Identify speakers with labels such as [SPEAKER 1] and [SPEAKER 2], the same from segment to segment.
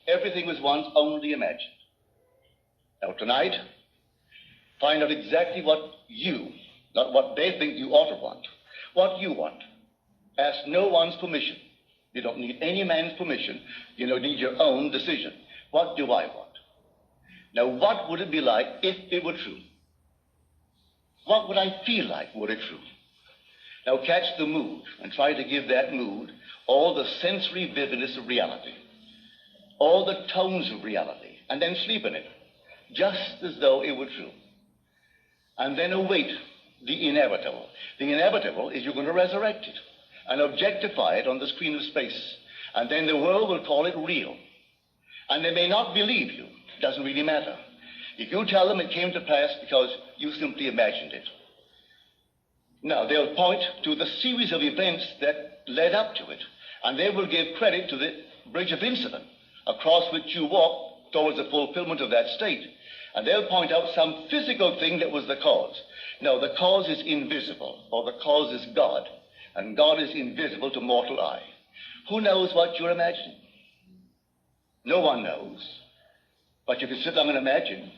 [SPEAKER 1] everything was once only imagined. Now tonight, find out exactly what you, not what they think you ought to want, what you want. Ask no one's permission. You don't need any man's permission. You don't need your own decision. What do I want? Now, what would it be like if it were true? What would I feel like were it true? Now, catch the mood and try to give that mood all the sensory vividness of reality, all the tones of reality, and then sleep in it, just as though it were true. And then await the inevitable. The inevitable is you're going to resurrect it and objectify it on the screen of space. And then the world will call it real. And they may not believe you. It doesn't really matter. If you tell them it came to pass because you simply imagined it. Now, they'll point to the series of events that led up to it. And they will give credit to the bridge of incident across which you walk towards the fulfillment of that state. And they'll point out some physical thing that was the cause. No, the cause is invisible, or the cause is God. And God is invisible to mortal eye. Who knows what you're imagining? No one knows. But you can sit down and imagine,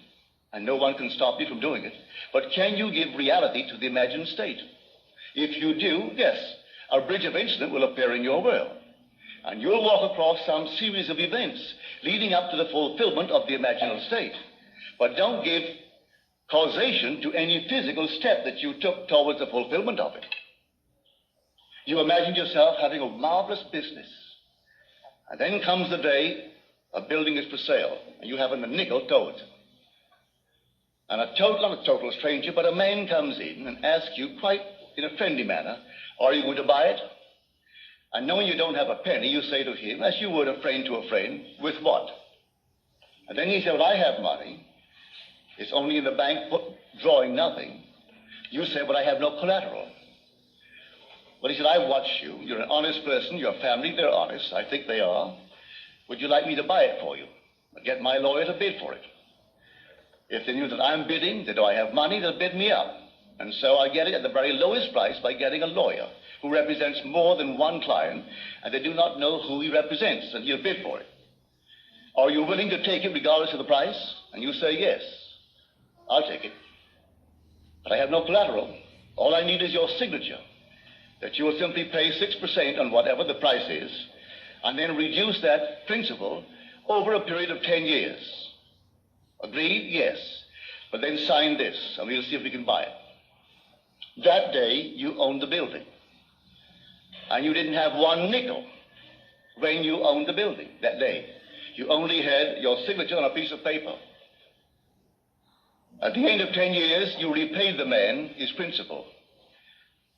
[SPEAKER 1] and no one can stop you from doing it. But can you give reality to the imagined state? If you do, yes, a bridge of incident will appear in your world. And you'll walk across some series of events leading up to the fulfillment of the imaginal state. But don't give causation to any physical step that you took towards the fulfillment of it. You imagined yourself having a marvelous business. And then comes the day a building is for sale, and you haven't a nickel towards it. And not a total stranger, but a man comes in and asks you quite in a friendly manner, are you going to buy it? And knowing you don't have a penny, you say to him, as you would a friend to a friend, with what? And then he said, well, I have money. It's only in the bank, drawing nothing. You say, but I have no collateral. Well, he said, I've watched you. You're an honest person. Your family, they're honest. I think they are. Would you like me to buy it for you? I'll get my lawyer to bid for it. If they knew that I'm bidding, that I have money, they'll bid me up. And so I get it at the very lowest price by getting a lawyer who represents more than one client, and they do not know who he represents, and he'll bid for it. Are you willing to take it regardless of the price? And you say, yes, I'll take it. But I have no collateral. All I need is your signature, that you will simply pay 6% on whatever the price is, and then reduce that principal over a period of 10 years. Agreed? Yes. But then sign this, and we'll see if we can buy it. That day, you owned the building. And you didn't have one nickel when you owned the building that day. You only had your signature on a piece of paper. At the end of 10 years, you repaid the man his principal.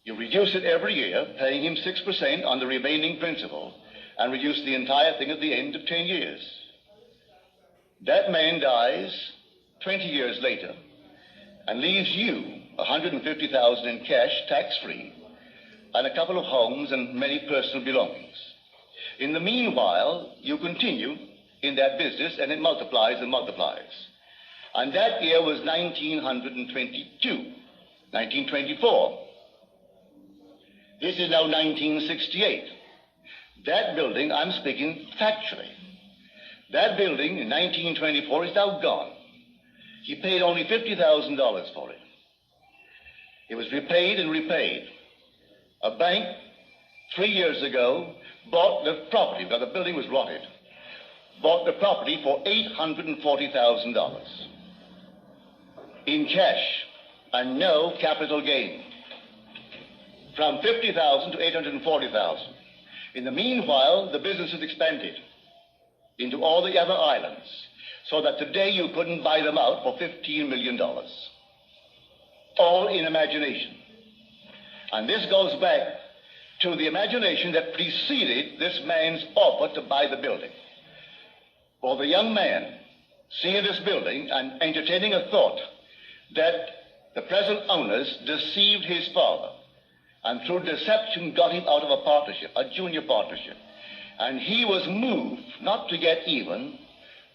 [SPEAKER 1] You reduce it every year, paying him 6% on the remaining principal, and reduce the entire thing at the end of 10 years. That man dies 20 years later and leaves you $150,000 in cash, tax-free, and a couple of homes and many personal belongings. In the meanwhile, you continue in that business, and it multiplies and multiplies. And that year was 1922, 1924. This is now 1968. That building, I'm speaking factually, that building in 1924 is now gone. He paid only $50,000 for it. It was repaid and repaid. A bank 3 years ago bought the property, because the building was rotted, bought the property for $840,000 in cash and no capital gain, from $50,000 to $840,000. In the meanwhile, the business has expanded into all the other islands, so that today you couldn't buy them out for $15 million. All in imagination. And this goes back to the imagination that preceded this man's offer to buy the building. For the young man seeing this building and entertaining a thought that the present owners deceived his father, and through deception got him out of a partnership, a junior partnership. And he was moved not to get even,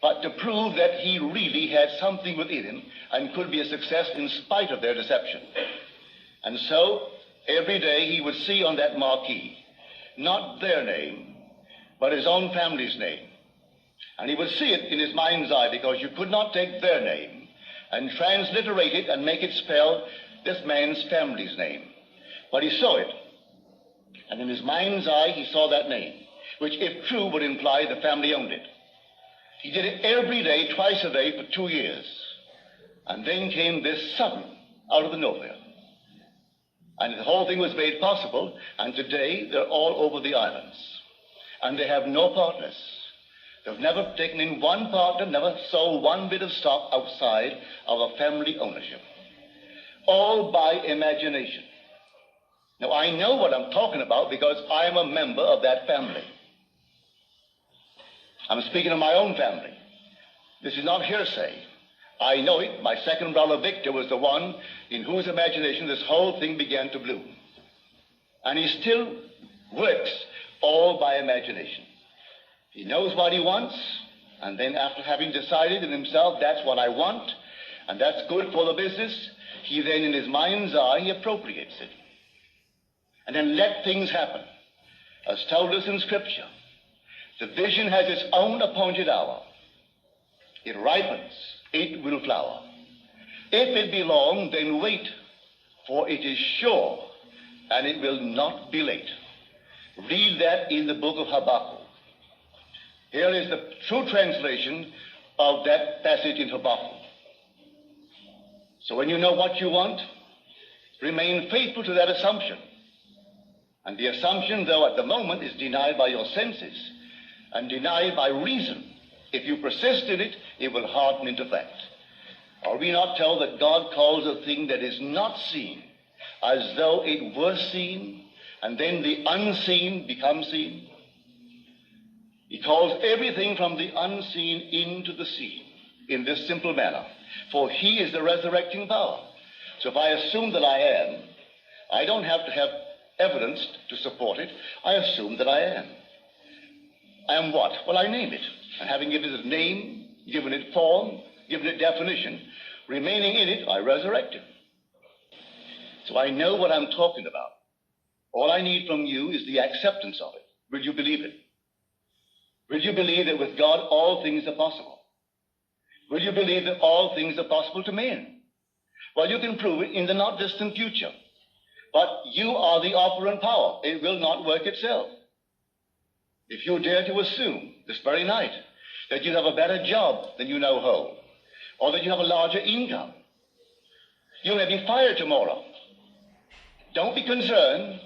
[SPEAKER 1] but to prove that he really had something within him and could be a success in spite of their deception. And so every day he would see on that marquee not their name, but his own family's name. And he would see it in his mind's eye, because you could not take their name and transliterate it and make it spell this man's family's name. But he saw it. And in his mind's eye, he saw that name, which, if true, would imply the family owned it. He did it every day, twice a day, for 2 years. And then came this sudden, out of the nowhere. And the whole thing was made possible, and today they're all over the islands. And they have no partners. They've never taken in one partner, never sold one bit of stock outside of a family ownership. All by imagination. Now, I know what I'm talking about because I'm a member of that family. I'm speaking of my own family. This is not hearsay. I know it. My second brother, Victor, was the one in whose imagination this whole thing began to bloom. And he still works all by imagination. He knows what he wants, and then after having decided in himself, that's what I want, and that's good for the business, he then, in his mind's eye, he appropriates it. And then let things happen. As told us in Scripture, the vision has its own appointed hour. It ripens, it will flower. If it be long, then wait, for it is sure, and it will not be late. Read that in the book of Habakkuk. Here is the true translation of that passage in Habakkuk. So when you know what you want, remain faithful to that assumption. And the assumption, though at the moment, is denied by your senses and denied by reason, if you persist in it, it will harden into fact. Are we not told that God calls a thing that is not seen as though it were seen, and then the unseen becomes seen? He calls everything from the unseen into the seen in this simple manner, for he is the resurrecting power. So if I assume that I am, I don't have to have evidence to support it. I assume that I am. I am what? Well, I name it. And having given it a name, given it form, given it definition, remaining in it, I resurrect it. So I know what I'm talking about. All I need from you is the acceptance of it. Will you believe it? Will you believe that with God all things are possible? Will you believe that all things are possible to men? Well, you can prove it in the not distant future. But you are the operant power. It will not work itself. If you dare to assume this very night that you have a better job than you now hold, or that you have a larger income, you may be fired tomorrow. Don't be concerned.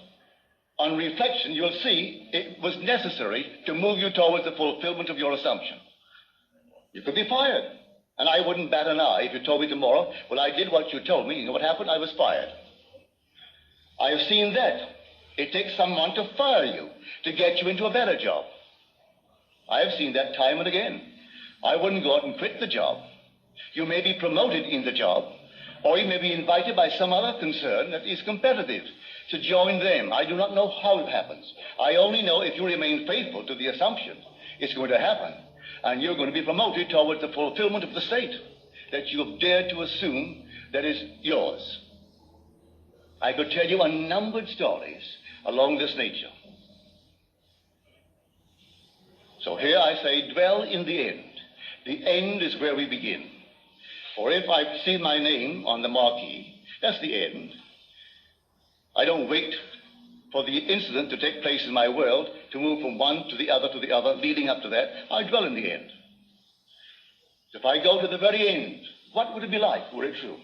[SPEAKER 1] On reflection, you'll see it was necessary to move you towards the fulfillment of your assumption. You could be fired. And I wouldn't bat an eye if you told me tomorrow, well, I did what you told me. You know what happened? I was fired. I have seen that. It takes someone to fire you, to get you into a better job. I have seen that time and again. I wouldn't go out and quit the job. You may be promoted in the job, or you may be invited by some other concern that is competitive to join them. I do not know how it happens. I only know if you remain faithful to the assumption, it's going to happen, and you're going to be promoted towards the fulfillment of the state that you have dared to assume that is yours. I could tell you unnumbered stories along this nature. So here I say, dwell in the end. The end is where we begin. For if I see my name on the marquee, that's the end. I don't wait for the incident to take place in my world to move from one to the other, leading up to that. I dwell in the end. If I go to the very end, what would it be like were it true?